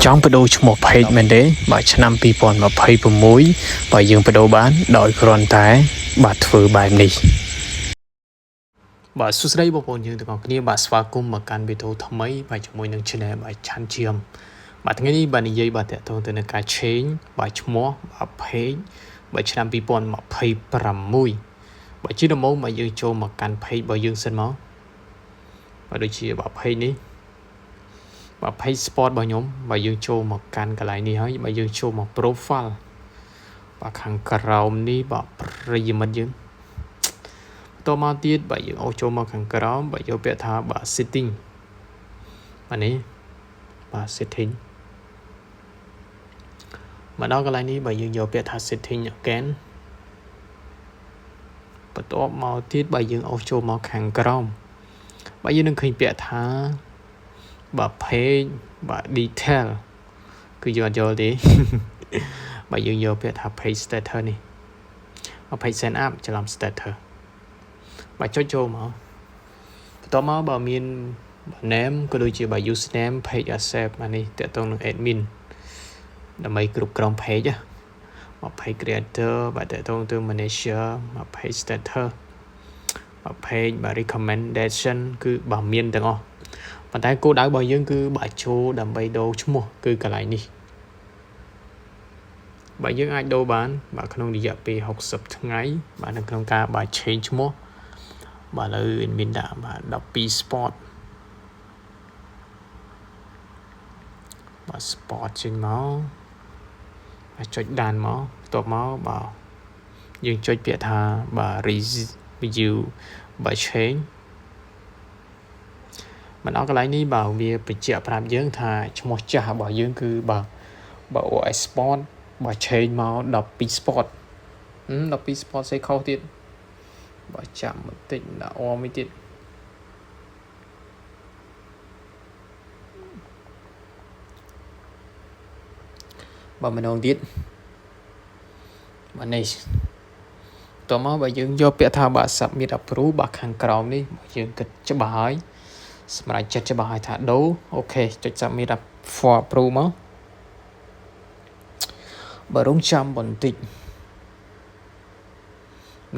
trong bữa đôi một page mình đấy bài năm pi pon mà page bùm muối bài dương bữa đôi bán đòi còn tái bạt phơi bài này bà xuất đây bộ phận dương từ còn kia bà xóa cung mà can bị thâu thầm mấy bài trong môi nâng trên này bài chan chiêm bà thằng ấy bà này dây bà tẹt thâu từ nơi cá chén bài chmó bà page bài năm pi pon mà page bầm muối bài chỉ là máu mà dương cho mà can page bài dương sân máu và đôi khi bà page ní bà page sport bà nhóm bà dương cho mà can cái lại ní hết bà dương cho mà profile bà khang cào ní bà prey mất dươngต่อมาទៀតបើយើងអូសចូលមកខាងក្រោមបើយកពាក្យថាបើ setting អានេះបើ setting មកដល់កន្លែងនេះបើយើងយកពាក្យថា setting again បន្ទាប់មកទៀតបើយើងអូសចូលមកខាងក្រោមបើយើងនឹងឃើញពាក្យថាបើ page បើ detail គឺយើងអត់យល់ទេបើយើងយកពាក្យថា page status នេះមក page sign up ច្រឡំ status បើចុចចូលមកបន្ទាប់មកបើមាន name ក៏ដូចជាបើ username page accept អានេះតើតងនឹង admin ដើម្បីគ្រប់គ្រង page មក page creator បើតើតងទៅ manager មក page status មក page បើ recommendation គឺបើមានទាំងអស់ប៉ុន្តែគោលដៅរបស់យើងគឺបើចូលដើម្បីដូរឈ្មោះគឺកន្លែងនេះបើយើងអាចដូរបានបើក្នុងរយៈពេល60ថ្ងៃបើនៅក្នុងការបើ change ឈ្មោះបាទឥឡូវមានដាក់បាទ12 sport បាទ sport ចេញមកបាទចុចដានមកបន្ទាប់មកបាទយើងចុចពាក្យថាបាទ review បាទ change មិនអត់កន្លែងនេះបាទវាបញ្ជាក់ប្រាប់យើងថាឈ្មោះចាស់របស់យើងគឺបាទបើ OS sport បាទ change មក12 sport 12 sport ស្អីខុសទៀតបើចាំបន្តិចដាក់អមមួយទៀតបើម្ដងទៀតបាទនេះតោះមកបើយើងយកពាក្យថាបាទ submit approve បាទខាងក្រោមនេះបើយើងគិតច្បាស់ហើយសម្រាប់ចិត្តច្បាស់ហើយថាដូរអូខេចុច submit for approve មកបើរងចាំបន្តិច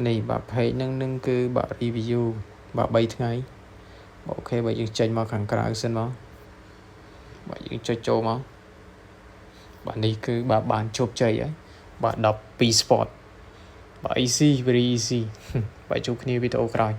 នេះបាទ page ហ្នឹងគឺបាទ review បាទ3ថ្ងៃអូខេបើយើងចេញមកខាងក្រៅសិនមកបាទយើងចុចចូលមកបាទនេះគឺបាទបានជោគជ័យហើយបាទ12 sportបាទ easy very easy បាទជួបគ្នាវីដេអូក្រោយ